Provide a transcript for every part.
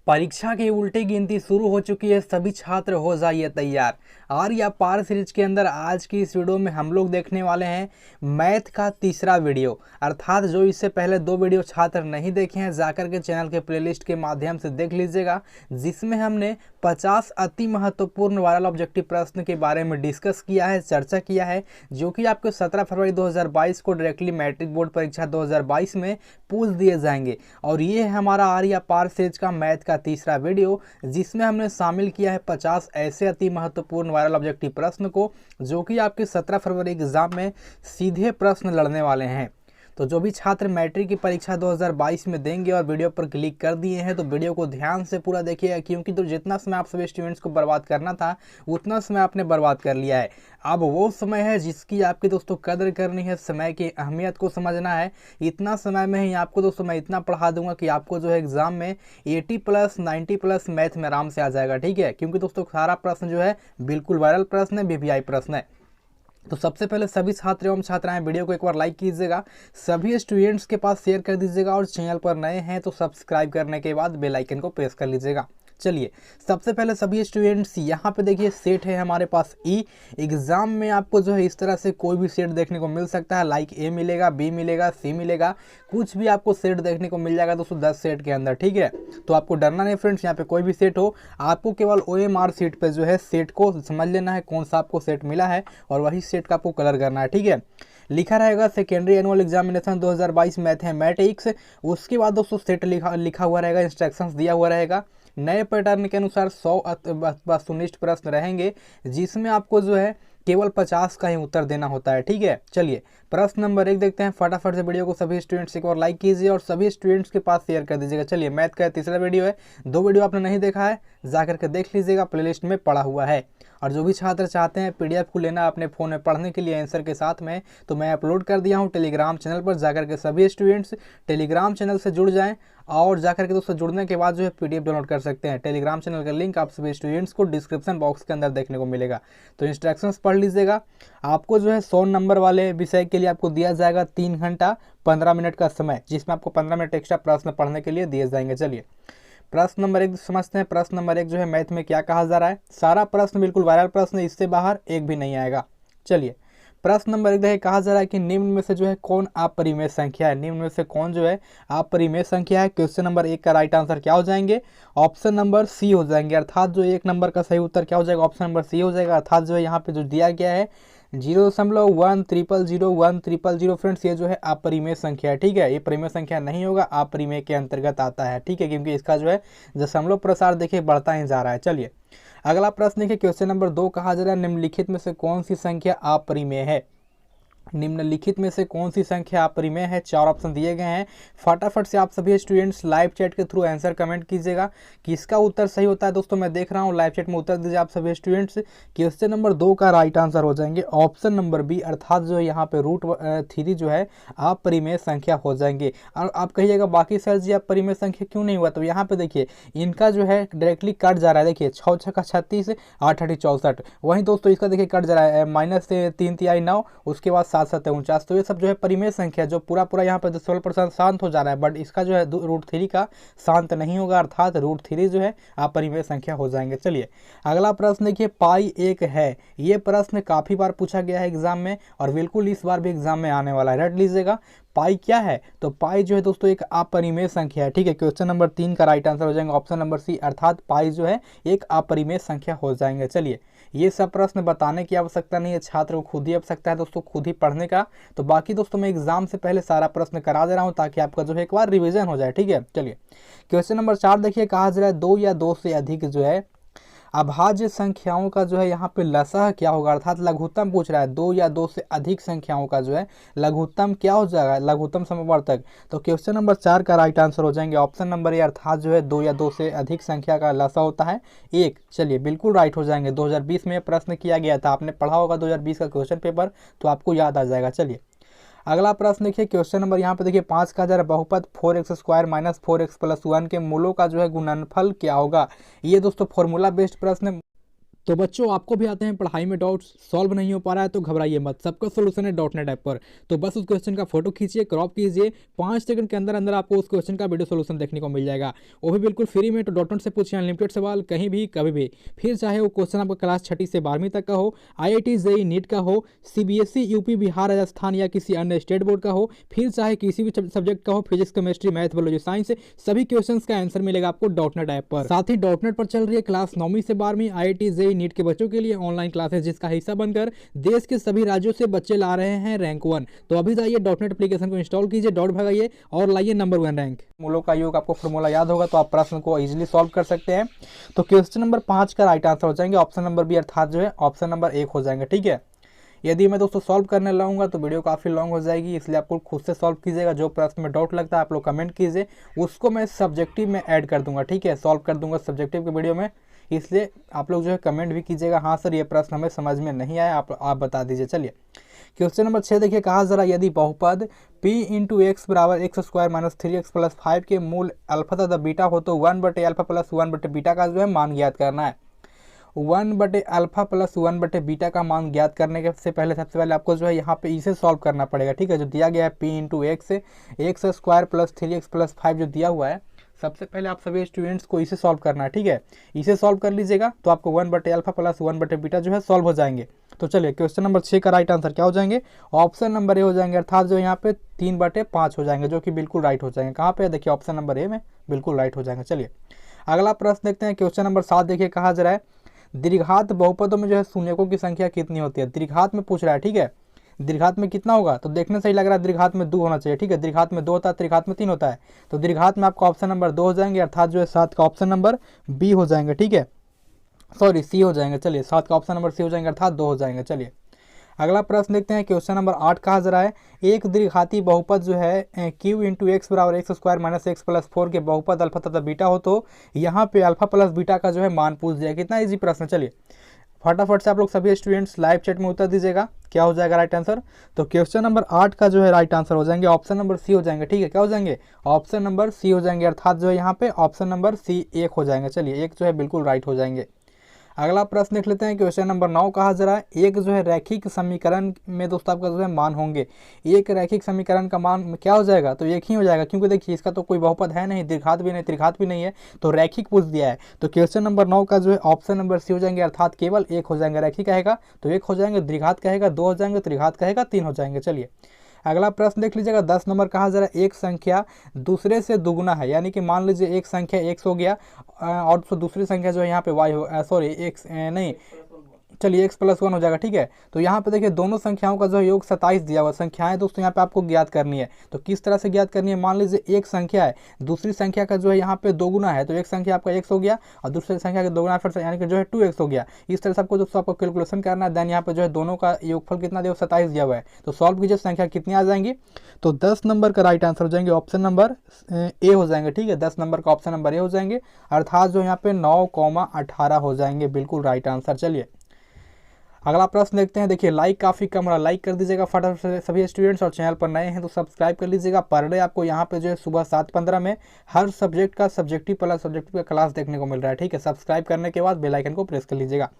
परीक्षा की उल्टी गिनती शुरू हो चुकी है। सभी छात्र हो जाइए तैयार। आर्या पार सीरीज के अंदर आज की इस वीडियो में हम लोग देखने वाले हैं मैथ का तीसरा वीडियो, अर्थात जो इससे पहले दो वीडियो छात्र नहीं देखे हैं जाकर के चैनल के प्लेलिस्ट के माध्यम से देख लीजिएगा, जिसमें हमने 50 अति महत्वपूर्ण वायरल ऑब्जेक्टिव प्रश्न के बारे में डिस्कस किया है, चर्चा किया है, जो कि आपको 17 फरवरी 2022 को डायरेक्टली मैट्रिक बोर्ड परीक्षा 2022 में पूछ दिए जाएंगे। और ये है हमारा आर्या पार सीरीज का मैथ का तीसरा वीडियो, जिसमें हमने शामिल किया है 50 ऐसे अति महत्वपूर्ण वायरल ऑब्जेक्टिव प्रश्न को, जो कि आपके 17 फरवरी एग्जाम में सीधे प्रश्न लड़ने वाले हैं। तो जो भी छात्र मैट्रिक की परीक्षा 2022 में देंगे और वीडियो पर क्लिक कर दिए हैं तो वीडियो को ध्यान से पूरा देखिएगा, क्योंकि तो जितना समय आप सभी स्टूडेंट्स को बर्बाद करना था उतना समय आपने बर्बाद कर लिया है। अब वो समय है जिसकी आपकी दोस्तों कदर करनी है, समय की अहमियत को समझना है। इतना समय में ही आपको दोस्तों मैं इतना पढ़ा दूंगा कि आपको जो है एग्जाम में 80+ 90+ मैथ में आराम से आ जाएगा, ठीक है। क्योंकि दोस्तों सारा प्रश्न जो है बिल्कुल वायरल प्रश्न है, VVI प्रश्न है। तो सबसे पहले सभी छात्र एवं छात्राएं वीडियो को एक बार लाइक कीजिएगा, सभी स्टूडेंट्स के पास शेयर कर दीजिएगा, और चैनल पर नए हैं तो सब्सक्राइब करने के बाद बेल आइकन को प्रेस कर लीजिएगा। चलिए सबसे पहले सभी स्टूडेंट्स यहाँ पे देखिए सेट है हमारे पास ई। एग्जाम में आपको जो है इस तरह से कोई भी सेट देखने को मिल सकता है, लाइक ए मिलेगा, बी मिलेगा, सी मिलेगा, कुछ भी आपको सेट देखने को मिल जाएगा दोस्तों 10 सेट के अंदर, ठीक है। तो आपको डरना नहीं फ्रेंड्स, यहाँ पे कोई भी सेट हो, आपको केवल OMR सीट पे जो है सेट को समझ लेना है कौन सा आपको सेट मिला है और वही सेट का आपको कलर करना है, ठीक है। लिखा रहेगा सेकेंडरी एनुअल एग्जामिनेशन 2022 मैथमेटिक्स। उसके बाद दोस्तों सेट लिखा हुआ रहेगा, इंस्ट्रक्शंस दिया हुआ रहेगा। नए पैटर्न के अनुसार 100 वस्तुनिष्ठ प्रश्न रहेंगे, जिसमें आपको जो है केवल 50 का ही उत्तर देना होता है, ठीक है। चलिए प्रश्न नंबर 1 देखते हैं। फटाफट से वीडियो को सभी स्टूडेंट्स एक बार लाइक कीजिए और सभी स्टूडेंट्स के पास शेयर कर दीजिएगा। चलिए मैथ का तीसरा वीडियो है, 2 वीडियो आपने नहीं देखा है जाकर के देख लीजिएगा, प्लेलिस्ट में पड़ा हुआ है। और जो भी छात्र चाहते हैं PDF को लेना अपने फ़ोन में पढ़ने के लिए आंसर के साथ में, तो मैं अपलोड कर दिया हूँ टेलीग्राम चैनल पर, जाकर के सभी स्टूडेंट्स टेलीग्राम चैनल से जुड़ जाएं और जाकर के दोस्तों जुड़ने के बाद जो है PDF डाउनलोड कर सकते हैं। टेलीग्राम चैनल का लिंक आप सभी स्टूडेंट्स को डिस्क्रिप्शन बॉक्स के अंदर देखने को मिलेगा। तो इंस्ट्रक्शंस पढ़ लीजिएगा। आपको जो है 100 नंबर वाले विषय के लिए आपको दिया जाएगा 3 घंटा 15 मिनट का समय, जिसमें आपको 15 मिनट एक्स्ट्रा प्रश्न पढ़ने के लिए दिए जाएंगे। चलिए प्रश्न नंबर 1 समझते हैं। प्रश्न नंबर 1 जो है मैथ में क्या कहा जा रहा है। सारा प्रश्न बिल्कुल वायरल प्रश्न, इससे बाहर एक भी नहीं आएगा। चलिए प्रश्न नंबर 1 देखिए, कहा जा रहा है कि निम्न में से जो है कौन अपरिमेय संख्या है। निम्न में से कौन जो है अपरिमेय संख्या है। क्वेश्चन नंबर 1 का राइट आंसर क्या हो जाएंगे, ऑप्शन नंबर सी हो जाएंगे। अर्थात जो 1 नंबर का सही उत्तर क्या हो जाएगा, ऑप्शन नंबर सी हो जाएगा। अर्थात जो है यहाँ पे जो दिया गया है 0.1000100 फ्रेंड्स, ये जो है अपरिमेय संख्या है, ठीक है। ये परिमेय संख्या नहीं होगा, अपरिमेय के अंतर्गत आता है, ठीक है, क्योंकि इसका जो है दशमलव प्रसार देखिए बढ़ता ही जा रहा है। चलिए अगला प्रश्न देखिए, क्वेश्चन नंबर 2 कहा जा रहा है निम्नलिखित में से कौन सी संख्या अपरिमेय है। निम्नलिखित में से कौन सी संख्या अपरिमेय है। 4 ऑप्शन दिए गए हैं। फटाफट से आप सभी स्टूडेंट्स लाइव चैट के थ्रू आंसर कमेंट कीजिएगा कि इसका उत्तर सही होता है। दोस्तों मैं देख रहा हूँ, लाइव चैट में उत्तर दीजिए आप सभी स्टूडेंट्स। क्वेश्चन नंबर 2 का राइट आंसर हो जाएंगे ऑप्शन नंबर बी, अर्थात जो है यहाँ पे √3 जो है अपरिमेय संख्या हो जाएंगे। और आप कहिएगा बाकी सर जी अपरिमेय संख्या क्यों नहीं हुआ, तो यहाँ पे देखिए इनका जो है डायरेक्टली कट जा रहा है। देखिए 6 छक्का 36, 8 8 64। वहीं दोस्तों इसका देखिए कट जा रहा है -3 तिहाई 9, उसके बाद 7 7 49। तो ये सब जो है परिमेय संख्या जो पूरा यहाँ पे 16% शांत हो जा रहा है, बट इसका जो है √3 का शांत नहीं होगा, अर्थात √3 जो है अपरिमेय संख्या हो जाएंगे। चलिए अगला प्रश्न देखिए, पाई 1 है। ये प्रश्न काफी बार पूछा गया है एग्जाम में और बिल्कुल इस बार भी एग्जाम में आने वाला है, रट लीजिएगा। पाई क्या है, तो पाई जो है दोस्तों एक अपरिमेय संख्या है, ठीक है। क्वेश्चन नंबर 3 का राइट आंसर हो जाएगा ऑप्शन नंबर सी, अर्थात पाई जो है एक अपरिमेय संख्या हो जाएंगे। चलिए ये सब प्रश्न बताने की आवश्यकता नहीं है, छात्र को खुद ही आवश्यकता है दोस्तों खुद ही पढ़ने का। तो बाकी दोस्तों मैं एग्जाम से पहले सारा प्रश्न करा दे रहा हूं ताकि आपका जो है एक बार रिवीजन हो जाए, ठीक है। चलिए क्वेश्चन नंबर 4 देखिए, कहा जा रहा है 2 या 2 से अधिक जो है अभाज्य संख्याओं का जो है यहाँ पे लसाह क्या होगा, अर्थात लघुत्तम पूछ रहा है। 2 या 2 से अधिक संख्याओं का जो है लघुत्तम क्या हो जाएगा, लघुत्तम समवर्तक। तो क्वेश्चन नंबर 4 का राइट आंसर हो जाएंगे ऑप्शन नंबर ए, अर्थात जो है 2 या 2 से अधिक संख्या का लसाह होता है 1। चलिए बिल्कुल राइट हो जाएंगे। 2020 में प्रश्न किया गया था, आपने पढ़ा होगा 2020 का क्वेश्चन पेपर, तो आपको याद आ जाएगा। चलिए अगला प्रश्न देखिए, क्वेश्चन नंबर यहाँ पे देखिए 5 का जरा बहुपद 4x² - 4x + 1 के मूलों का जो है गुणनफल क्या होगा। ये दोस्तों फॉर्मूला बेस्ड प्रश्न तो बच्चों, आपको भी आते हैं पढ़ाई में डाउट्स, सॉल्व नहीं हो पा रहा है तो घबराइए मत, सबका सोल्यूशन है डॉट नेट ऐप पर। तो बस उस क्वेश्चन का फोटो खींचिए, क्रॉप कीजिए, 5 सेकंड के अंदर अंदर आपको उस क्वेश्चन का वीडियो सोल्यूशन देखने को मिल जाएगा, वो भी बिल्कुल फ्री में। तो डॉट नेट से पूछिए अनलिमिटेड सवाल, कहीं भी कभी भी। फिर चाहे वो क्वेश्चन आपका क्लास 6ठी से 12वीं तक का हो, IIT JEE नीट का हो, CBSE यूपी बिहार राजस्थान या किसी अन्य स्टेट बोर्ड का हो, फिर चाहे किसी भी सब्जेक्ट का हो, physics chemistry math biology science, सभी क्वेश्चन का आंसर मिलेगा आपको डॉट नेट ऐप पर। साथ ही डॉट नेट पर चल रही है क्लास 9वीं से 12वीं IIT JEE नीट के बच्चों के लिए ऑनलाइन क्लासेस, जिसका हिस्सा बनकर देश के सभी राज्यों से बच्चे ला रहे हैं रैंक 1। तो अभी जाइए डॉट नेट एप्लीकेशन को इंस्टॉल कीजिए, डॉट भगाइए और लाइए नंबर 1 रैंक। मूलों का योग आपको फॉर्मूला याद होगा तो आप प्रश्न को इजीली सॉल्व कर सकते हैं। तो क्वेश्चन नंबर 5 का राइट आंसर हो जाएंगे ऑप्शन नंबर बी, अर्थात जो है ऑप्शन नंबर 1 हो जाएंगे। ठीक है, यदि मैं दोस्तों सॉल्व करने लाऊंगा तो वीडियो काफ़ी लॉन्ग हो जाएगी, इसलिए आपको खुद से सॉल्व कीजिएगा। जो प्रश्न में डाउट लगता है आप लोग कमेंट कीजिए, उसको मैं सब्जेक्टिव में ऐड कर दूंगा। ठीक है, सॉल्व कर दूंगा सब्जेक्टिव के वीडियो में, इसलिए आप लोग जो है कमेंट भी कीजिएगा, हाँ सर ये प्रश्न हमें समझ में नहीं आया, आप बता दीजिए। चलिए क्वेश्चन नंबर 6 देखिए, कहा जरा यदि बहुपद p इंटू एक्स बराबर x square minus 3x plus 5 के मूल अल्फा तथा बीटा हो तो 1/अल्फा प्लस 1/बीटा का जो है मान ज्ञात करना है। 1/अल्फा प्लस 1/बीटा का मान ज्ञात करने के से पहले सबसे पहले आपको जो है यहाँ पे इसे सॉल्व करना पड़ेगा। ठीक है, जो दिया गया है p into x square plus 3x plus 5 जो दिया हुआ है, सबसे पहले आप सभी स्टूडेंट्स को इसे सॉल्व करना है। ठीक है, इसे सॉल्व कर लीजिएगा तो आपको 1/अल्फा प्लस 1/बीटा जो है सॉल्व हो जाएंगे। तो चलिए क्वेश्चन नंबर 6 का राइट आंसर क्या हो जाएंगे, ऑप्शन नंबर ए हो जाएंगे, अर्थात जो यहाँ पे 3/5 हो जाएंगे, जो कि बिल्कुल राइट हो जाएंगे। कहाँ पे देखिए ऑप्शन नंबर ए में बिल्कुल राइट हो जाएंगे। चलिए अगला प्रश्न देखते हैं, क्वेश्चन नंबर 7 देखिए, कहा जा रहा है दीर्घात बहुपदों में जो है शून्यकों की संख्या कितनी होती है। दीर्घात में पूछ रहा है। ठीक है, दीर्घात में कितना होगा, तो देखने से ही लग रहा है दीर्घात में 2 होना चाहिए। ठीक है, दीर्घात में 2 होता है, दीर्घात में 3 होता है, तो दीर्घात में आपका ऑप्शन नंबर 2 हो जाएंगे, अर्थात जो है 7 का ऑप्शन नंबर बी हो जाएंगे। ठीक है, सॉरी सी हो जाएंगे। चलिए 7 का ऑप्शन नंबर सी हो जाएंगे, अर्थात 2 हो जाएंगे। चलिए अगला प्रश्न देखते हैं, क्वेश्चन नंबर 8 कहा जा रहा है एक दीर्घाती बहुपद जो है q इंटू एक्स बराबर x square minus x plus 4 के बहुपद अल्फा तथा बीटा हो तो यहाँ पे अल्फा प्लस बीटा का जो है मान पूछ दिया। कितना इजी प्रश्न, चलिए फटाफट से आप लोग सभी स्टूडेंट्स लाइव चैट में उत्तर दीजिएगा, क्या हो जाएगा राइट आंसर। तो क्वेश्चन नंबर 8 का जो है राइट आंसर हो जाएंगे ऑप्शन नंबर सी हो जाएंगे। ठीक है, क्या हो जाएंगे, ऑप्शन नंबर सी हो जाएंगे, अर्थात जो है यहाँ पे ऑप्शन नंबर सी 1 हो जाएंगे। चलिए 1 जो है बिल्कुल राइट हो जाएंगे। अगला प्रश्न देख लेते हैं, क्वेश्चन नंबर 9 कहा जा रहा है एक जो है रैखिक समीकरण में दोस्तों आपका जो है मान होंगे। एक रैखिक समीकरण का मान क्या हो जाएगा, तो एक ही हो जाएगा, क्योंकि देखिए इसका तो कोई बहुपद है नहीं, दीर्घात भी नहीं त्रिघात भी नहीं है, तो रैखिक पूछ दिया है। तो क्वेश्चन नंबर 9 का जो है ऑप्शन नंबर सी हो जाएंगे, अर्थात केवल 1 हो जाएंगे। रैखिक कहेगा तो 1 हो जाएंगे, द्विघात कहेगा 2 हो जाएंगे, त्रिघात कहेगा 3 हो जाएंगे। चलिए अगला प्रश्न देख लीजिएगा, 10 नंबर कहा जा रहा है एक संख्या दूसरे से दुगुना है, यानी कि मान लीजिए एक संख्या x हो गया और दूसरी संख्या जो है यहाँ पे y हो, सॉरी x नहीं, चलिए x प्लस 1 हो जाएगा। ठीक है, तो यहाँ पे देखिए दोनों संख्याओं का जो है योग 27 दिया हुआ। संख्याएं दोस्तों यहाँ पे आपको ज्ञात करनी है, तो किस तरह से ज्ञात करनी है, मान लीजिए एक संख्या है, दूसरी संख्या का जो है यहाँ पे दोगुना है, तो एक संख्या आपका x हो गया और दूसरी संख्या का दोगुना फिर यानी कि जो है 2x हो गया। इस तरह से आपको दोस्तों आपको कैलकुलेशन करना है। देन यहाँ पे जो है दोनों का योगफल कितना दिया 27 दिया हुआ है, तो सॉल्व कीजिए संख्या कितनी आ जाएंगी। तो 10 नंबर का राइट आंसर हो जाएंगे ऑप्शन नंबर ए हो जाएंगे। ठीक है, 10 नंबर का ऑप्शन नंबर ए हो जाएंगे, अर्थात जो यहाँ पे 9,18 हो जाएंगे, बिल्कुल राइट आंसर। चलिए अगला प्रश्न देखते हैं, देखिए लाइक काफ़ी कम रहा, लाइक कर दीजिएगा फटाफट से सभी स्टूडेंट्स, और चैनल पर नए हैं तो सब्सक्राइब कर लीजिएगा। पर डे आपको यहाँ पे जो है सुबह 7:15 में हर सब्जेक्ट का सब्जेक्टिव प्लस सब्जेक्टिव का क्लास देखने को मिल रहा है। ठीक है, सब्सक्राइब करने के बाद बेल आइकन को प्रेस कर लीजिएगा।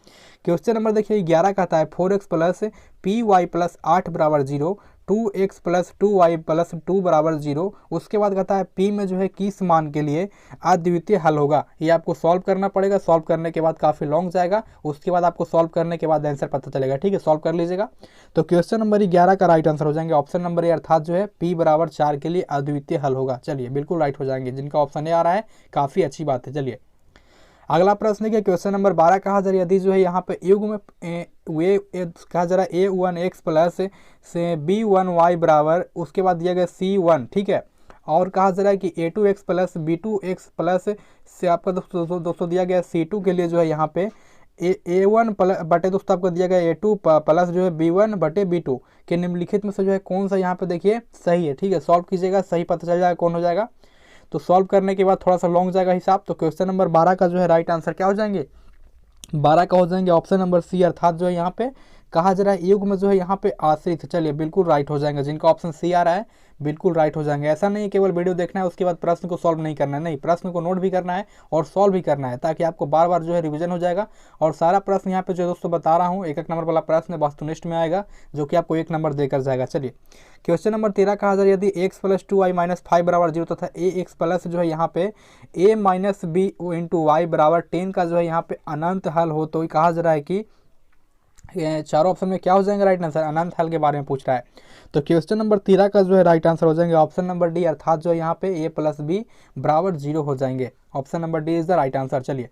क्वेश्चन नंबर देखिए 11 कहता है 4x प्लस py प्लस 8 बराबर 0, 2x प्लस 2y प्लस 2 बराबर 0। उसके बाद कहता है p में जो है किस मान के लिए अद्वितीय हल होगा। ये आपको सॉल्व करना पड़ेगा, सॉल्व करने के बाद काफ़ी लॉन्ग जाएगा, उसके बाद आपको सॉल्व करने के बाद आंसर पता चलेगा। ठीक है, सॉल्व कर लीजिएगा। तो क्वेश्चन नंबर 11 का राइट आंसर हो जाएंगे ऑप्शन नंबर ए, अर्थात जो है p बराबर 4 के लिए अद्वितीय हल होगा। चलिए बिल्कुल राइट हो जाएंगे, जिनका ऑप्शन ए आ रहा है काफ़ी अच्छी बात है। चलिए अगला प्रश्न है, क्वेश्चन नंबर 12 कहा जा रहा है यदि जो है यहाँ पे युग में कहा जा रहा है a1x प्लस से b1y बराबर, उसके बाद दिया गया c1। ठीक है, और कहा जा रहा है कि a2x प्लस b2x प्लस से आपका दोस्तों दिया गया c2 के लिए जो है यहाँ पे a1 बटे दोस्तों आपको दिया गया a2 प्लस जो है b1 बटे b2 के निम्नलिखित में से जो है कौन सा यहाँ पे देखिए सही है। ठीक है, सॉल्व कीजिएगा, सही पता चल जाएगा कौन हो जाएगा। तो सॉल्व करने के बाद थोड़ा सा लॉन्ग जाएगा हिसाब। तो क्वेश्चन नंबर 12 का जो है राइट आंसर क्या हो जाएंगे, 12 का हो जाएंगे ऑप्शन नंबर सी, अर्थात जो है यहाँ पे कहा जा रहा है युग्म जो है यहाँ पे आश्रित। चलिए बिल्कुल राइट हो जाएंगे, जिनका ऑप्शन सी आ रहा है बिल्कुल राइट हो जाएंगे। ऐसा नहीं है केवल वीडियो देखना है उसके बाद प्रश्न को सॉल्व नहीं करना है, नहीं, प्रश्न को नोट भी करना है और सॉल्व भी करना है, ताकि आपको बार बार जो है रिवीजन हो जाएगा। और सारा प्रश्न यहाँ पे जो दोस्तों बता रहा हूँ, एक एक नंबर वाला प्रश्न वस्तुनिष्ठ में आएगा, जो कि आपको 1 नंबर देकर जाएगा। चलिए क्वेश्चन नंबर 13 कहा जा रहा है यदि x + 2y - 5 बराबर 0 तथा ax प्लस जो है यहाँ पे a - b × y बराबर 10 का जो है यहाँ पे अनंत हल हो, तो कहा जा रहा है कि चारों ऑप्शन में क्या हो जाएंगे राइट आंसर। अनंत हल के बारे में पूछ रहा है, तो क्वेश्चन नंबर 13 का जो है राइट आंसर हो जाएंगे ऑप्शन नंबर डी, अर्थात जो है यहाँ पे a + b बराबर 0 हो जाएंगे। Option number D is the right answer. चलिए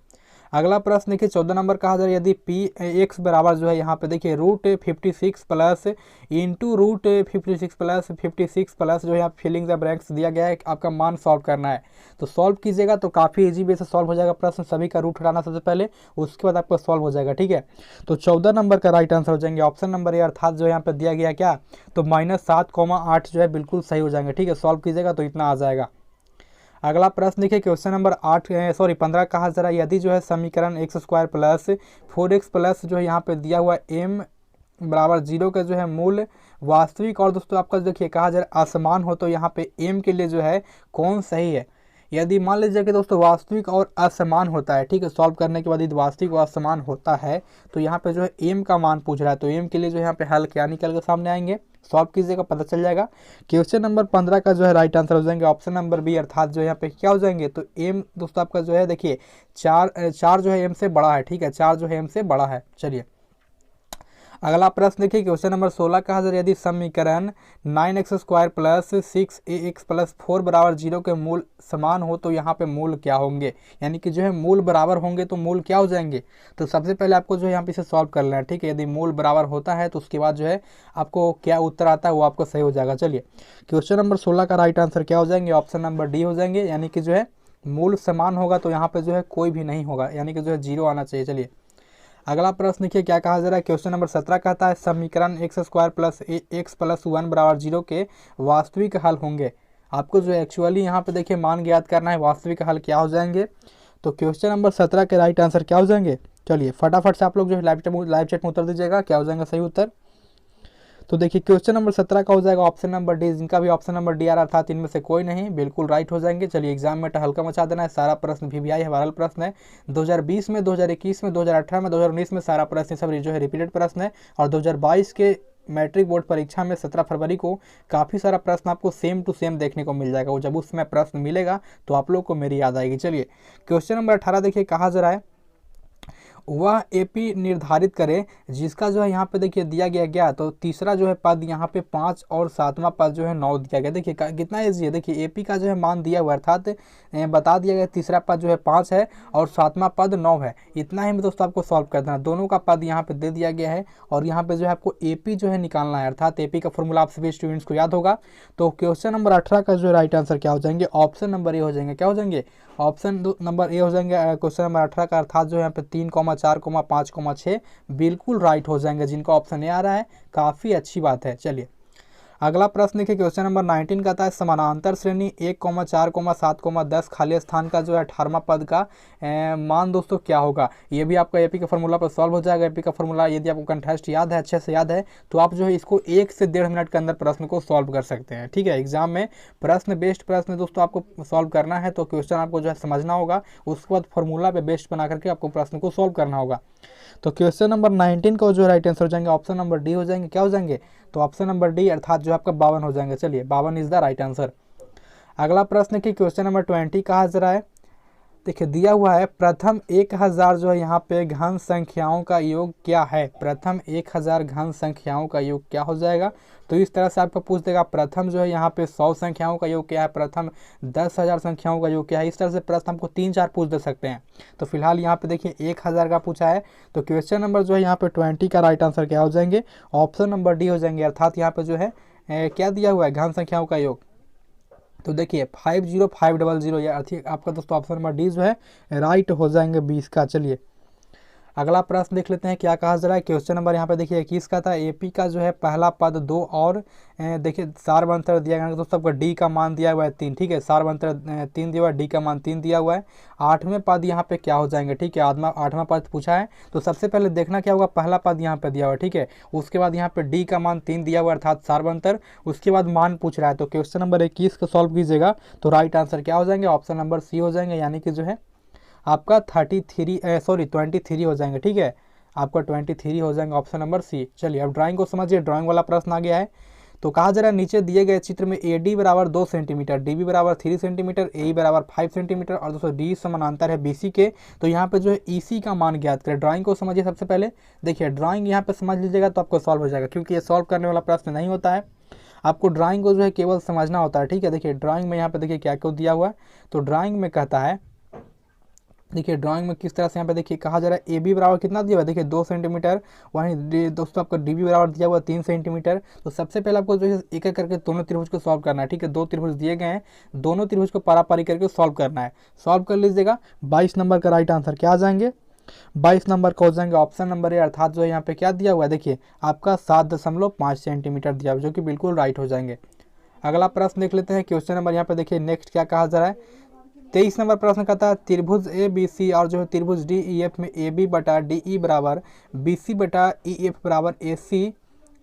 अगला प्रश्न देखिए 14 नंबर कहा जा रहा है यदि x बराबर जो है यहाँ पे देखिए √56 प्लस इंटू √56 प्लस 56 प्लस जो है यहाँ फिलिंग द ब्रैकेट्स दिया गया है, आपका मान सॉल्व करना है। तो सॉल्व कीजिएगा तो काफ़ी इजी वे से सॉल्व हो जाएगा प्रश्न, सभी का रूट हटाना सबसे पहले, उसके बाद आपका सॉल्व हो जाएगा। ठीक है, तो 14 नंबर का राइट आंसर हो जाएंगे ऑप्शन नंबर ए, अर्थात जो यहाँ पे दिया गया क्या, तो -7,8 जो है बिल्कुल सही हो जाएंगे। ठीक है, सॉल्व कीजिएगा तो इतना आ जाएगा। अगला प्रश्न देखिए क्वेश्चन नंबर 15 कहा जा रहा है यदि जो है समीकरण x² प्लस 4x प्लस जो है यहाँ पे दिया हुआ m बराबर 0 का जो है मूल वास्तविक और दोस्तों आपका देखिए कहा जा रहा है असमान हो, तो यहाँ पे m के लिए जो है कौन सही है। यदि मान लीजिए कि दोस्तों वास्तविक और असमान होता है, ठीक है, सॉल्व करने के बाद यदि वास्तविक और असमान होता है तो यहाँ पे जो है m का मान पूछ रहा है, तो m के लिए जो यहाँ पे हल क्या निकल के सामने आएंगे, सॉल्व कीजिएगा पता चल जाएगा। क्वेश्चन नंबर 15 का जो है राइट आंसर हो जाएंगे ऑप्शन नंबर बी, अर्थात जो यहाँ पे क्या हो जाएंगे, तो m दोस्तों आपका जो है देखिए 4 जो है m से बड़ा है। ठीक है, 4 जो है m से बड़ा है। चलिए अगला प्रश्न देखिए क्वेश्चन नंबर 16 कहा जा रहा है यदि समीकरण 9x² प्लस 6ax प्लस 4 बराबर 0 के मूल समान हो तो यहाँ पे मूल क्या होंगे, यानी कि जो है मूल बराबर होंगे तो मूल क्या हो जाएंगे। तो सबसे पहले आपको जो है यहाँ पे इसे सॉल्व कर लेना है। ठीक है, यदि मूल बराबर होता है तो उसके बाद जो है आपको क्या उत्तर आता है वो आपको सही हो जाएगा। चलिए क्वेश्चन नंबर 16 का राइट आंसर क्या हो जाएंगे, ऑप्शन नंबर डी हो जाएंगे, यानी कि जो है मूल समान होगा तो यहाँ पे जो है कोई भी नहीं होगा, यानी कि जो है 0 आना चाहिए। चलिए अगला प्रश्न देखिए क्या कहा जा रहा है, क्वेश्चन नंबर 17 कहता है समीकरण x² प्लस x प्लस 1 बराबर 0 के वास्तविक हल होंगे। आपको जो है एक्चुअली यहाँ पे देखिए मान ज्ञात करना है, वास्तविक हल क्या हो जाएंगे। तो क्वेश्चन नंबर 17 के राइट आंसर क्या हो जाएंगे, चलिए फटाफट से आप लोग जो है लाइव चैट में उत्तर दीजिएगा क्या हो जाएगा सही उत्तर। तो देखिए क्वेश्चन नंबर 17 का हो जाएगा ऑप्शन नंबर डी, जिनका भी ऑप्शन नंबर डी आ रहा था इनमें से कोई नहीं, बिल्कुल राइट हो जाएंगे। चलिए एग्जाम में हल्का मचा देना है, सारा प्रश्न VVI है, वायरल प्रश्न है। 2020 में, 2021 में, 2018 में, 2019 में सारा प्रश्न सब जो है रिपीटेड प्रश्न है। और 2022 के मैट्रिक बोर्ड परीक्षा में 17 फरवरी को काफ़ी सारा प्रश्न आपको सेम टू सेम देखने को मिल जाएगा। वो जब उसमें प्रश्न मिलेगा तो आप लोग को मेरी याद आएगी। चलिए क्वेश्चन नंबर 18 देखिए कहा जा रहा है वह एपी निर्धारित करे जिसका जो है यहाँ पे देखिए दिया गया तो तीसरा जो है पद यहाँ पे 5 और 7वां पद जो है 9 दिया गया। देखिए कितना ईजी है, देखिए एपी का जो है मान दिया हुआ अर्थात बता दिया गया तीसरा पद जो है 5 है और 7वां पद 9 है। इतना ही दोस्तों आपको सॉल्व कर देना, दोनों का पद यहाँ पे दे दिया गया है और यहाँ पे जो है आपको एपी जो है निकालना है, अर्थात एपी का फॉर्मूला आप सभी स्टूडेंट्स को याद होगा। तो क्वेश्चन नंबर 18 का जो राइट आंसर क्या हो जाएंगे, ऑप्शन नंबर ए हो जाएंगे। क्या हो जाएंगे, ऑप्शन नंबर ए हो जाएंगे क्वेश्चन नंबर 18 का, अर्थात जो यहाँ पे 3, 4, 5, 6 बिल्कुल राइट हो जाएंगे, जिनका ऑप्शन ए आ रहा है काफ़ी अच्छी बात है। चलिए अगला प्रश्न देखिए क्वेश्चन नंबर 19 का था समानांतर श्रेणी 1, 4, 7, 10 खाली स्थान का जो है 18वां पद का मान दोस्तों क्या होगा। ये भी आपका एपी का फॉर्मूला पर सॉल्व हो जाएगा। एपी का फॉर्मूला यदि आपको कंटेस्ट याद है, अच्छे से याद है, तो आप जो है इसको 1 से 1.5 मिनट के अंदर प्रश्न को सॉल्व कर सकते हैं। ठीक है, एग्जाम में प्रश्न बेस्ड प्रश्न दोस्तों आपको सॉल्व करना है तो क्वेश्चन आपको जो है समझना होगा, उसके बाद फॉर्मूला पे बेस्ड बना करके आपको प्रश्न को सॉल्व करना होगा। तो क्वेश्चन नंबर 19 का जो राइट आंसर हो जाएंगे ऑप्शन नंबर डी हो जाएंगे। क्या हो जाएंगे, तो ऑप्शन नंबर डी अर्थात जो आपका 52 हो जाएंगे। चलिए 52 इज द राइट आंसर। अगला प्रश्न की क्वेश्चन नंबर 20 कहा जा रहा है, देखिए दिया हुआ है प्रथम 1000 जो है यहाँ पे घन संख्याओं का योग क्या है। प्रथम 1000 घन संख्याओं का योग क्या हो जाएगा, तो इस तरह से आपको पूछ देगा प्रथम जो है यहाँ पे 100 संख्याओं का योग क्या है, प्रथम 10,000 संख्याओं का योग क्या है। इस तरह से प्रश्न हमको 3-4 पूछ दे सकते हैं। तो फिलहाल यहाँ पे देखिए 1000 का पूछा है, तो क्वेश्चन नंबर जो है यहाँ पे 20 का राइट आंसर क्या हो जाएंगे, ऑप्शन नंबर डी हो जाएंगे, अर्थात यहाँ पे जो है क्या दिया हुआ है घन संख्याओं का योग। तो देखिए 50500 या आपका दोस्तों ऑप्शन नंबर डी जो है राइट हो जाएंगे 20 का। चलिए अगला प्रश्न देख लेते हैं क्या कहा जा रहा है। क्वेश्चन नंबर यहाँ पे देखिए 21 का था। एपी का जो है पहला पद 2 और देखिए सार्वंतर दिया गया तो सबका डी का मान दिया हुआ है 3, ठीक है। सार्वंतर 3 दिया हुआ है, डी का मान 3 दिया हुआ है। 8वें पद यहाँ पे क्या हो जाएंगे, ठीक है। 8वां पद पूछा है तो सबसे पहले देखना क्या होगा, पहला पद यहाँ पे दिया हुआ है, ठीक है। उसके बाद यहाँ पे डी का मान 3 दिया हुआ है अर्थात सार्वंतर, उसके बाद मान पूछ रहा है। तो क्वेश्चन नंबर 21 को सॉल्व कीजिएगा तो राइट आंसर क्या हो जाएंगे, ऑप्शन नंबर सी हो जाएंगे, यानी कि जो है आपका 23 हो जाएंगे, ठीक है। आपका 23 हो जाएंगे, ऑप्शन नंबर सी। चलिए अब ड्राइंग को समझिए। ड्राइंग वाला प्रश्न आ गया है। तो कहा जा रहा है नीचे दिए गए चित्र में ए डी बराबर 2 सेंटीमीटर, डी बी बराबर 3 सेंटीमीटर, ए बराबर 5 सेंटीमीटर और दोस्तों डी समानांतर है बी सी के। तो यहाँ पे जो है ई सी का मान ज्ञात करें। ड्राइंग को समझिए सबसे पहले। देखिए ड्राइंग यहाँ पे समझ लीजिएगा तो आपको सॉल्व हो जाएगा, क्योंकि ये सॉल्व करने वाला प्रश्न नहीं होता है। आपको ड्राइंग को जो है केवल समझना होता है, ठीक है। देखिए ड्राइंग में यहाँ पे देखिए क्या क्या दिया हुआ है। तो ड्राइंग में कहता है, देखिए ड्राइंग में किस तरह से यहाँ पे देखिए कहा जा रहा है ए बी बराबर कितना दिया हुआ है, देखिए 2 सेंटीमीटर। वहीं दोस्तों आपका डी बी बराबर दिया हुआ 3 सेंटीमीटर। तो सबसे पहले आपको जो है एक एक करके दोनों त्रिभुज को सॉल्व करना है, ठीक है। 2 त्रिभुज दिए गए हैं, दोनों त्रिभुज को पारापारी करके सॉल्व करना है। सॉल्व कर लीजिएगा। 22 नंबर का राइट आंसर क्या आ जाएंगे, 22 नंबर का हो जाएंगे ऑप्शन नंबर ए, अर्थात जो है यहाँ पे क्या दिया हुआ है, देखिए आपका 7.5 सेंटीमीटर दिया हुआ है, जो कि बिल्कुल राइट हो जाएंगे। अगला प्रश्न देख लेते हैं। क्वेश्चन नंबर यहाँ पे देखिए नेक्स्ट क्या कहा जा रहा है। 23 नंबर प्रश्न कहता है त्रिभुज ए बी सी और जो है त्रिभुज डी ई एफ में ए बी बटा डी ई बराबर बी सी बटा ई एफ बराबर ए सी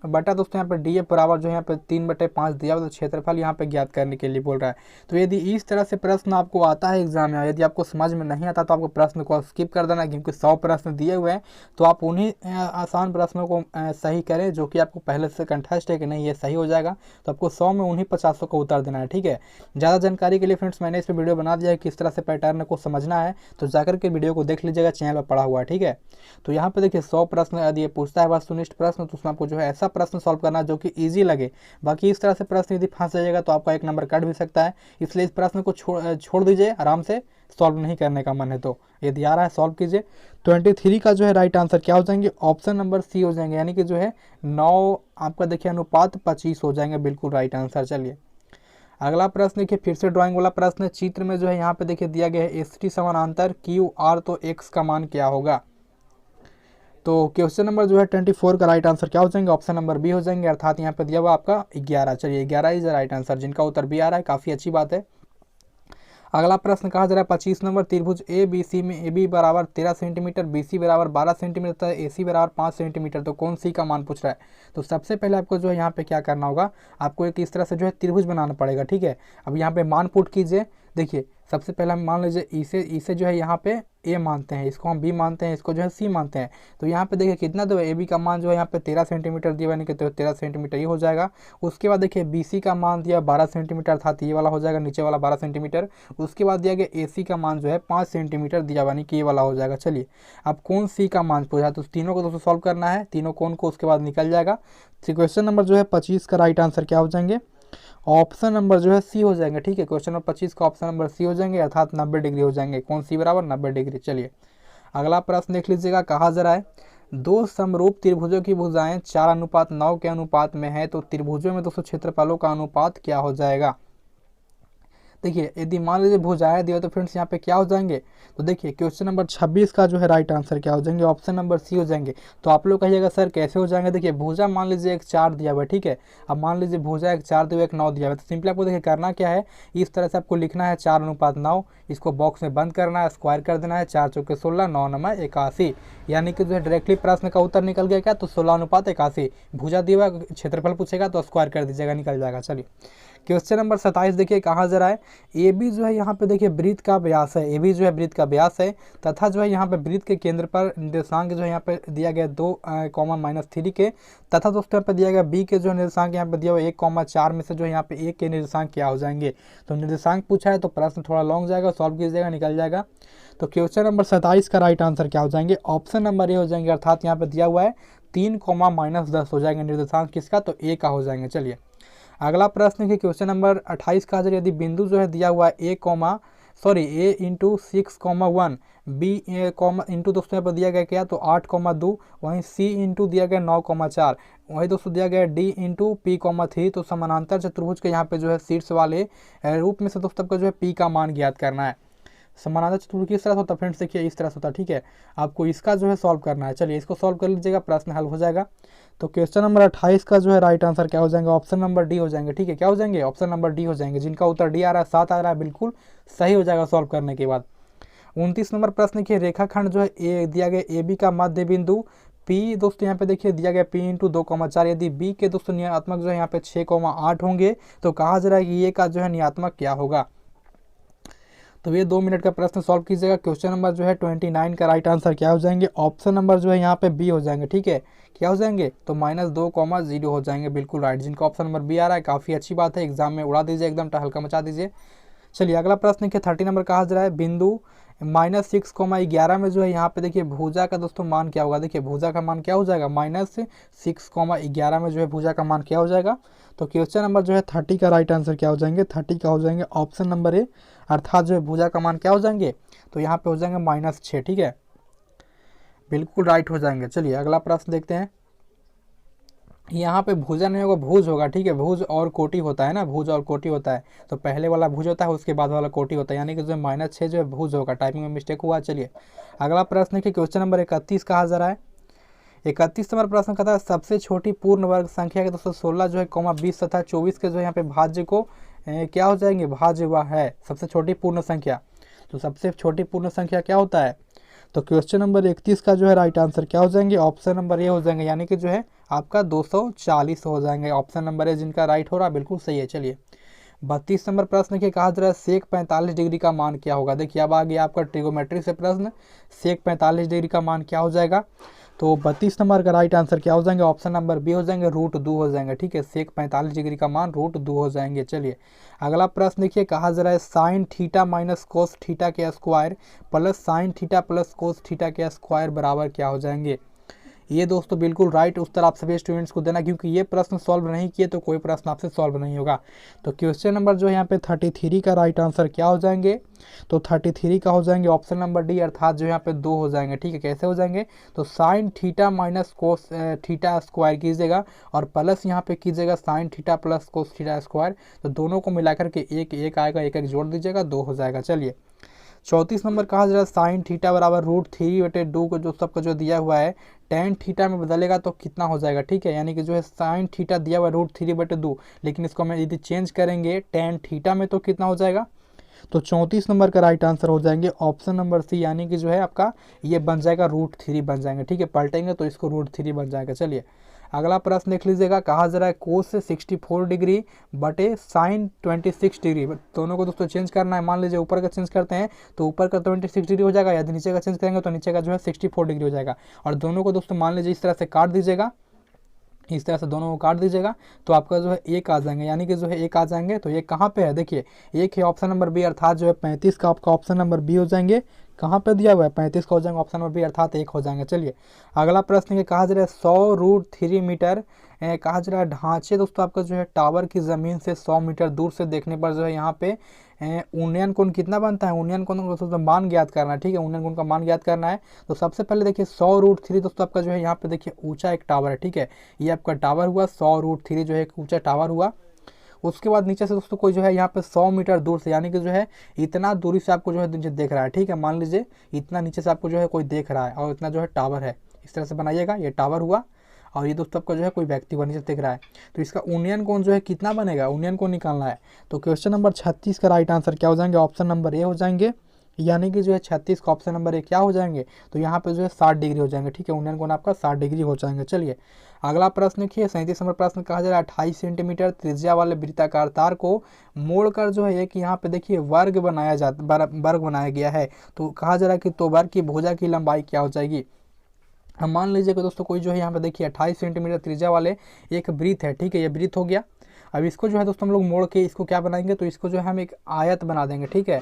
बटा दोस्तों यहाँ पे डी एफ बराबर जो है यहाँ पे 3/5 दिया हुआ। तो क्षेत्रफल यहाँ पे ज्ञात करने के लिए बोल रहा है। तो यदि इस तरह से प्रश्न आपको आता है एग्जाम में, यदि आपको समझ में नहीं आता तो आपको प्रश्न को स्किप कर देना, क्योंकि 100 प्रश्न दिए हुए हैं। तो आप उन्हीं आसान प्रश्नों को सही करें जो कि आपको पहले से कंठस्थ है कि नहीं ये सही हो जाएगा। तो आपको 100 में उन्हीं 50 को उत्तर देना है, ठीक है। ज़्यादा जानकारी के लिए फ्रेंड्स मैंने इस पर वीडियो बना दिया है किस तरह से पैटर्न को समझना है, तो जाकर के वीडियो को देख लीजिएगा, चैनल पर पड़ा हुआ है, ठीक है। तो यहाँ पे देखिए 100 प्रश्न यदि ये पूछता है वस्तुनिष्ठ प्रश्न, तो उसमें आपको जो है ऐसा प्रश्न सॉल्व करना जो कि इजी लगे। बाकी इस तरह से प्रश्न यदि फंस जाएगा तो आपका 1 नंबर कट भी सकता है। इसलिए इस प्रश्न को छोड़ दीजिए, आराम से सॉल्व नहीं करने का मन है तो यदि आ रहा है सॉल्व कीजिए। 23 का जो है राइट आंसर क्या हो जाएंगे, ऑप्शन नंबर सी हो जाएंगे, यानी कि जो है 9 आपका देखिए अनुपात 25 हो जाएंगे, बिल्कुल राइट आंसर। चलिए अगला प्रश्न देखिए फिर से ड्राइंग वाला प्रश्न है। चित्र में जो है यहाँ पे देखिए दिया गया है एस टी समानांतर क्यू आर, तो एक्स का मान क्या होगा। तो क्वेश्चन नंबर जो है 24 का राइट आंसर क्या हो जाएंगे, ऑप्शन नंबर बी हो जाएंगे, अर्थात यहाँ पे दिया हुआ आपका 11। चलिए 11 इज द राइट आंसर, जिनका उत्तर बी आ रहा है, काफ़ी अच्छी बात है। अगला प्रश्न कहा जा रहा है 25 नंबर त्रिभुज ए बी सी में ए बी बराबर 13 सेंटीमीटर, बी सी बराबर 12 सेंटीमीटर, ए सी बराबर 5 सेंटीमीटर, तो कौन सी का मान पूछ रहा है। तो सबसे पहले आपको जो है यहाँ पे क्या करना होगा, आपको एक इस तरह से जो है त्रिभुज बनाना पड़ेगा, ठीक है। अब यहाँ पे मान पुट कीजिए। देखिए सबसे पहले हम मान लीजिए इसे जो है यहाँ पे ए मानते हैं, इसको हम बी मानते हैं, इसको जो है सी मानते हैं। तो यहाँ पे देखिए कितना दो ए बी का मान जो है यहाँ पे 13 सेंटीमीटर दिया हुआ, तो 13 सेंटीमीटर ये हो जाएगा। उसके बाद देखिए बी सी का मान दिया 12 सेंटीमीटर, अर्थात ये वाला हो जाएगा नीचे वाला 12 सेंटीमीटर। उसके बाद दिया गया ए सी का मान जो है 5 सेंटीमीटर दिया हुआ, यानी कि ये वाला हो जाएगा। चलिए अब कौन सी का मान पूछा, तो तीनों को दोस्तों सॉल्व करना है, तीनों कौन को, उसके बाद निकल जाएगा। क्वेश्चन नंबर जो है 25 का राइट आंसर क्या हो जाएंगे, ऑप्शन नंबर जो है सी हो जाएंगे, ठीक है। क्वेश्चन नंबर 25 का ऑप्शन नंबर सी हो जाएंगे, अर्थात 90 डिग्री हो जाएंगे। कौन सी बराबर 90 डिग्री। चलिए अगला प्रश्न देख लीजिएगा। कहा जा रहा है दो समरूप त्रिभुजों की भुजाएं 4:9 के अनुपात में है, तो त्रिभुजों में दोस्तों क्षेत्रफलों का अनुपात क्या हो जाएगा। देखिए यदि मान लीजिए भुजाएं दिया तो फ्रेंड्स यहाँ पे क्या हो जाएंगे, तो देखिए क्वेश्चन नंबर 26 का जो है राइट आंसर क्या हो जाएंगे, ऑप्शन नंबर सी हो जाएंगे। तो आप लोग कहिएगा सर कैसे हो जाएंगे। देखिए भुजा मान लीजिए एक 4 दिया हुआ है, ठीक है। अब मान लीजिए भुजा एक 4 दिया हुआ, एक 9 दिया हुआ है, तो सिंपली आपको देखिए करना क्या है, इस तरह से आपको लिखना है 4:9, इसको बॉक्स में बंद करना है, स्क्वायर कर देना है, 4 चौके 16, 9 9 81, यानी कि जो है डायरेक्टली प्रश्न का उत्तर निकल गया क्या, तो 16:81। भुजा दिया हुआ, क्षेत्रफल पूछेगा तो स्क्वायर कर दीजिएगा, निकल जाएगा। चलिए क्वेश्चन नंबर 27 देखिए कहा जा रहा है ए बी जो है यहाँ पे देखिए वृत्त का व्यास है, ए बी जो है वृत्त का व्यास है, तथा जो है यहाँ पे वृत्त के केंद्र पर निर्देशांक जो है यहाँ पे दिया गया 2, -3 के, तथा दोस्तों यहाँ पे दिया गया बी के जो निर्देशांक यहाँ पे दिया हुआ 1,4 में से जो है यहाँ पे ए के निर्देशांक क्या हो जाएंगे। तो निर्देशांक पूछा है तो प्रश्न थोड़ा लॉन्ग जाएगा, सॉल्व कीजिएगा, निकल जाएगा। तो क्वेश्चन नंबर 27 का राइट आंसर क्या हो जाएंगे, ऑप्शन नंबर ए हो जाएंगे, अर्थात यहाँ पे दिया हुआ है 3, -10 हो जाएंगे निर्देशांक किसका, तो ए का हो जाएंगे। चलिए अगला प्रश्न है क्वेश्चन नंबर 28 का यदि बिंदु जो है दिया हुआ है ए इंटू 6,1, बी इंटू दोस्तों यहाँ पर दिया गया क्या, तो 8,2, वहीं सी इंटू दिया गया 9,4, वही दोस्तों दिया गया डी इंटू P,3। तो समानांतर चतुर्भुज के यहाँ पे जो है शीर्ष वाले रूप में से दोस्तों आपको जो है पी का मान ज्ञात करना है। समानांतर चतुर्भुज किस तरह से होता है फ्रेंड्स, देखिए इस तरह से होता है, ठीक है। आपको इसका जो है सॉल्व करना है। चलिए इसको सॉल्व कर लीजिएगा, प्रश्न हल हो जाएगा। तो क्वेश्चन नंबर 28 का जो है राइट आंसर क्या हो जाएंगे, ऑप्शन नंबर डी हो जाएंगे, ठीक है। क्या हो जाएंगे, ऑप्शन नंबर डी हो जाएंगे। जिनका उत्तर डी आ रहा है, 7 आ रहा है, बिल्कुल सही हो जाएगा सॉल्व करने के बाद। 29 नंबर प्रश्न देखिए, रेखाखंड जो है ए दिया गया, ए बी का मध्य बिंदु पी दोस्तों यहाँ पे देखिए दिया गया P इंटू 2,4, यदि बी के दोस्तों नियतात्मक जो है यहाँ पे 6,8 होंगे तो कहा जा रहा है कि ये का जो है नियतात्मक क्या होगा। तो ये 2 मिनट का प्रश्न सॉल्व कीजिएगा। क्वेश्चन नंबर जो है 29 का राइट आंसर क्या हो जाएंगे, ऑप्शन नंबर जो है यहाँ पे बी हो जाएंगे, ठीक है। क्या हो जाएंगे, तो -2,0 हो जाएंगे, बिल्कुल राइट। जिनका ऑप्शन नंबर बी आ रहा है काफ़ी अच्छी बात है, एग्जाम में उड़ा दीजिए, एकदम टहलका मचा दीजिए। चलिए अगला प्रश्न देखिए 30 नंबर कहा जा रहा है, बिंदु -6,11 में जो है यहाँ पे देखिए भुजा का दोस्तों मान क्या होगा। देखिए भुजा का मान क्या हो जाएगा, -6,11 में जो है भुजा का मान क्या हो जाएगा। तो क्वेश्चन नंबर जो है 30 का राइट आंसर क्या हो जाएंगे, 30 का हो जाएंगे ऑप्शन नंबर ए, अर्थात जो है भुजा का मान क्या हो जाएंगे, तो यहाँ पे हो जाएंगे -6, ठीक है, बिल्कुल राइट हो जाएंगे। चलिए अगला प्रश्न देखते हैं। यहाँ पे भुजा नहीं होगा, भुज होगा, ठीक है। भुज और कोटि होता है ना, भुज और कोटि होता है, तो पहले वाला भुज होता है, उसके बाद वाला कोटि होता है, यानी कि जो -6 जो है भुज होगा, टाइपिंग में मिस्टेक हुआ। चलिए अगला प्रश्न है, क्वेश्चन नंबर 31 कहा जा रहा है। 31 नंबर प्रश्न कहता है, सबसे छोटी पूर्ण वर्ग संख्या के दोस्तों 16 जो है 20 तथा 24 के जो है यहाँ पे भाज्य को क्या हो जाएंगे, भाज्य हुआ है सबसे छोटी पूर्ण संख्या। तो सबसे छोटी पूर्ण संख्या क्या होता है, तो क्वेश्चन नंबर 31 का जो है राइट आंसर क्या हो जाएंगे, ऑप्शन नंबर ए हो जाएंगे, यानी कि जो है आपका 240 हो जाएंगे, ऑप्शन नंबर ए जिनका राइट हो रहा है, बिल्कुल सही है। चलिए 32 नंबर प्रश्न के कहा जा रहा है, सेक 45 डिग्री का मान क्या होगा। देखिए अब आ गया आपका ट्रिगोमेट्री से प्रश्न, सेक 45 डिग्री का मान क्या हो जाएगा। तो 32 नंबर का राइट आंसर क्या हो जाएंगे, ऑप्शन नंबर बी हो जाएंगे, √2 हो जाएंगे, ठीक है। सेक 45 डिग्री का मान √2 हो जाएंगे। चलिए अगला प्रश्न देखिए, कहा जा रहा है sine theta minus cos theta के square plus sine theta plus cos theta के स्क्वायर बराबर क्या हो जाएंगे। ये दोस्तों बिल्कुल राइट उत्तर आप सभी स्टूडेंट्स को देना, क्योंकि ये प्रश्न सॉल्व नहीं किए तो कोई प्रश्न आपसे सॉल्व नहीं होगा। तो क्वेश्चन नंबर जो है यहाँ पे 33 का राइट आंसर क्या हो जाएंगे, तो 33 का हो जाएंगे ऑप्शन नंबर डी, अर्थात जो यहाँ पे 2 हो जाएंगे, ठीक है। कैसे हो जाएंगे, तो sign theta minus cos theta square कीजिएगा और प्लस यहाँ पे कीजिएगा sign theta plus cos theta square, तो दोनों को मिलाकर के एक आएगा, एक जोड़ दीजिएगा, 2 हो जाएगा। चलिए 34 नंबर कहा जा रहा है, साइन थीटा बराबर √3/2 को जो सबका जो दिया हुआ है टेन थीटा में बदलेगा तो कितना हो जाएगा, ठीक है। यानी कि जो है साइन थीटा दिया हुआ है √3/2, लेकिन इसको हम यदि चेंज करेंगे टेन थीटा में तो कितना हो जाएगा। तो 34 नंबर का राइट आंसर हो जाएंगे ऑप्शन नंबर सी, यानी कि जो है आपका ये बन जाएगा √3 बन जाएंगे, ठीक है। पलटेंगे तो इसको √3 बन जाएगा। चलिए अगला प्रश्न देख लीजिएगा, कहा जा रहा है कोस 64 डिग्री बटे साइन 26 डिग्री, दोनों को दोस्तों चेंज करना है। मान लीजिए ऊपर का चेंज करते हैं तो ऊपर का 26 डिग्री हो जाएगा, यदि नीचे का चेंज करेंगे तो नीचे का जो है 64 डिग्री हो जाएगा। और दोनों को दोस्तों मान लीजिए इस तरह से काट दीजिएगा, इस तरह से दोनों को काट दीजिएगा तो आपका जो है एक आ जाएंगे, यानी कि जो है एक आ जाएंगे। तो ये कहाँ पे है, देखिए एक है ऑप्शन नंबर बी, अर्थात जो है 35 का आपका ऑप्शन नंबर बी हो जाएंगे। कहाँ पे दिया हुआ है, 35 का हो जाएंगे ऑप्शन नंबर बी, अर्थात एक हो जाएंगे। चलिए अगला प्रश्न है, कहा जा रहा है 100√3 मीटर कहा जा रहा है ढांचे दोस्तों आपका जो है टावर की ज़मीन से 100 मीटर दूर से देखने पर जो है यहाँ पे उन्नयन कोण कितना बनता है। उन्नयन कोण दोस्तों मान ज्ञात करना है, ठीक है। उन्नयन कोण का मान ज्ञात करना है। तो सबसे पहले देखिए 100√3 दोस्तों आपका जो है यहाँ पे देखिए ऊंचा एक टावर है, ठीक है। ये आपका टावर हुआ 100√3 जो है एक ऊंचा टावर हुआ। उसके बाद नीचे से दोस्तों कोई जो है यहाँ पे 100 मीटर दूर से, यानी कि जो है इतना दूरी से आपको जो है नीचे देख रहा है, ठीक है। मान लीजिए इतना नीचे से आपको जो है कोई देख रहा है और इतना जो है टावर है, इस तरह से बनाइएगा, ये टावर हुआ और ये दोस्तों आपका जो है कोई व्यक्ति नीचे देख रहा है। तो इसका उन्नयन कोण जो है कितना बनेगा, उन्नयन कोण निकालना है। तो क्वेश्चन नंबर 36 का राइट आंसर क्या हो जाएंगे, ऑप्शन नंबर ए हो जाएंगे, यानी कि जो है 36 का ऑप्शन नंबर ए क्या हो जाएंगे, तो यहाँ पे जो है 60 डिग्री हो जाएंगे, ठीक है। उन्नयन कोण आपका 60 डिग्री हो जाएंगे। चलिए अगला प्रश्न देखिए 37 नंबर प्रश्न कहा जा रहा है 28 सेंटीमीटर त्रिज्या वाले वृत्ताकार तार को मोड़कर जो है एक यहाँ पे देखिए वर्ग बनाया गया है। तो कहा जा रहा है कि तो वर्ग की भुजा की लंबाई क्या हो जाएगी। हम मान लीजिए कि दोस्तों कोई जो है यहाँ पे देखिए 28 सेंटीमीटर त्रिज्या वाले एक वृत्त है, ठीक है। ये वृत्त हो गया। अब इसको जो है दोस्तों हम लोग मोड़ के इसको क्या बनाएंगे, तो इसको जो है हम एक आयत बना देंगे, ठीक है।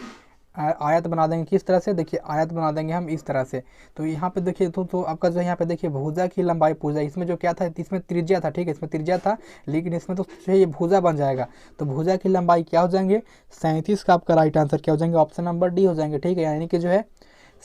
आयत बना देंगे किस तरह से, देखिए आयत बना देंगे हम इस तरह से। तो यहाँ पे देखिए तो आपका जो है यहाँ पे देखिए भुजा की लंबाई पूजा, इसमें जो क्या था, इसमें त्रिज्या था, ठीक है। इसमें त्रिज्या था लेकिन इसमें तो जो है ये भुजा बन जाएगा। तो भुजा की लंबाई क्या हो जाएंगे, 37 का आपका राइट आंसर क्या हो जाएंगे, ऑप्शन नंबर डी हो जाएंगे, ठीक है। यानी कि जो है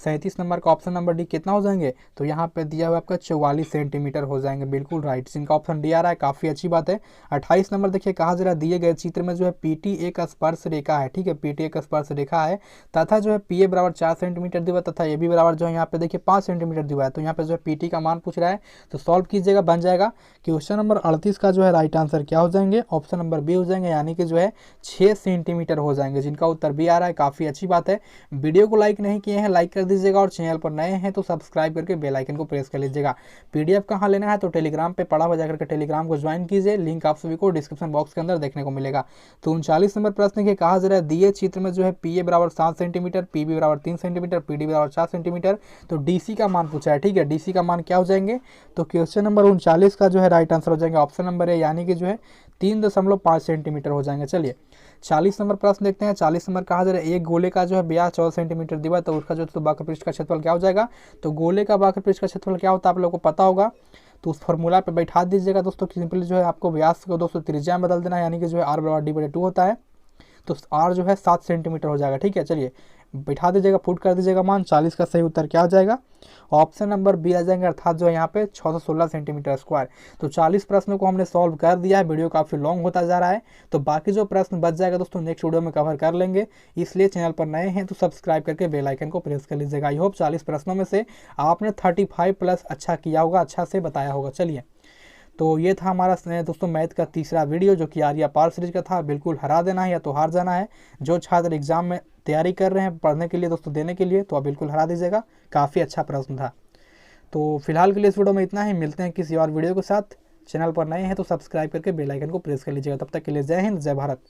37 नंबर का ऑप्शन नंबर डी कितना हो जाएंगे, तो यहाँ पे दिया हुआ आपका 44 सेंटीमीटर हो जाएंगे, बिल्कुल राइट, जिनका ऑप्शन डी आ रहा है, काफ़ी अच्छी बात है। 28 नंबर देखिए कहा जा रहा है दिए गए चित्र में जो है पीटी एक स्पर्श रेखा है, ठीक है, पीटी एक स्पर्श रेखा है तथा जो है पीए बराबर 4 सेंटीमीटर दिया तथा ए बी बराबर जो है यहाँ पे देखिए 5 सेंटीमीटर दिया है। तो यहाँ पे जो है पीटी का मान पूछ रहा है, तो सॉल्व कीजिएगा, बन जाएगा। क्वेश्चन नंबर 38 का जो है राइट आंसर क्या हो जाएंगे, ऑप्शन नंबर बी हो जाएंगे, यानी कि जो है 6 सेंटीमीटर हो जाएंगे, जिनका उत्तर बी आ रहा है, काफ़ी अच्छी बात है। वीडियो को लाइक नहीं किए हैं लाइक कर दीजिएगा और चैनल पर नए हैं तो सब्सक्राइब करके बेल आइकन को प्रेस कर लीजिएगा। पीडीएफ कहाँ लेना है, तो टेलीग्राम पे पड़ा हुआ जाकर के टेलीग्राम को ज्वाइन कीजिए, लिंक आप सभी को डिस्क्रिप्शन बॉक्स के अंदर देखने को मिलेगा। तो 39 नंबर प्रश्न के कहा जा रहा है दिए चित्र में जो है पीए बराबर 7 सेंटीमीटर, पीबी बराबर 3 सेंटीमीटर, पीडी बराबर 4 सेंटीमीटर, तो डीसी का मान पूछा है, ठीक है, डीसी का मान क्या हो जाएंगे, तो क्वेश्चन नंबर 39 का जो है राइट आंसर हो जाएंगे ऑप्शन नंबर ए, यानी कि जो है 3.5 सेंटीमीटर हो जाएंगे। चलिए 40 नंबर प्रश्न देखते हैं। 40 नंबर कहा जा रहा है एक गोले का जो है व्यास 14 सेंटीमीटर दिया है, तो उसका जो है वक्र पृष्ठ का क्षेत्रफल क्या हो जाएगा, तो गोले का वक्र पृष्ठ का क्षेत्रफल क्या होता है आप लोगों को पता होगा, तो उस फॉर्मूला पे बैठा दीजिएगा दोस्तों। सिंपली जो है आपको व्यास को दोस्तों त्रिज्या में बदल देना है, यानी कि जो है आर बराबर डी बटे 2 होता है, तो आर जो है 7 सेंटीमीटर हो जाएगा, ठीक है। चलिए बैठा दीजिएगा, पुट कर दीजिएगा मान। 40 का सही उत्तर क्या हो जाएगा, ऑप्शन नंबर बी आ जाएंगे, अर्थात जो है यहाँ पे 616 सेंटीमीटर स्क्वायर। तो 40 प्रश्नों को हमने सॉल्व कर दिया है, वीडियो काफ़ी लॉन्ग होता जा रहा है, तो बाकी जो प्रश्न बच जाएगा दोस्तों नेक्स्ट वीडियो में कवर कर लेंगे, इसलिए चैनल पर नए हैं तो सब्सक्राइब करके बेल आइकन को प्रेस कर लीजिएगा। आई होप 40 प्रश्नों में से आपने 35 प्लस अच्छा किया होगा, अच्छा से बताया होगा। चलिए तो ये था हमारा दोस्तों मैथ का तीसरा वीडियो, जो कि आर्या पार सीरीज का था। बिल्कुल हरा देना है या तो हार जाना है। जो छात्र एग्जाम में तैयारी कर रहे हैं पढ़ने के लिए दोस्तों, देने के लिए, तो आप बिल्कुल हरा दीजिएगा, काफ़ी अच्छा प्रश्न था। तो फिलहाल के लिए इस वीडियो में इतना ही, मिलते हैं किसी और वीडियो के साथ। चैनल पर नए हैं तो सब्सक्राइब करके बेल आइकन को प्रेस कर लीजिएगा। तब तक के लिए जय हिंद, जय भारत।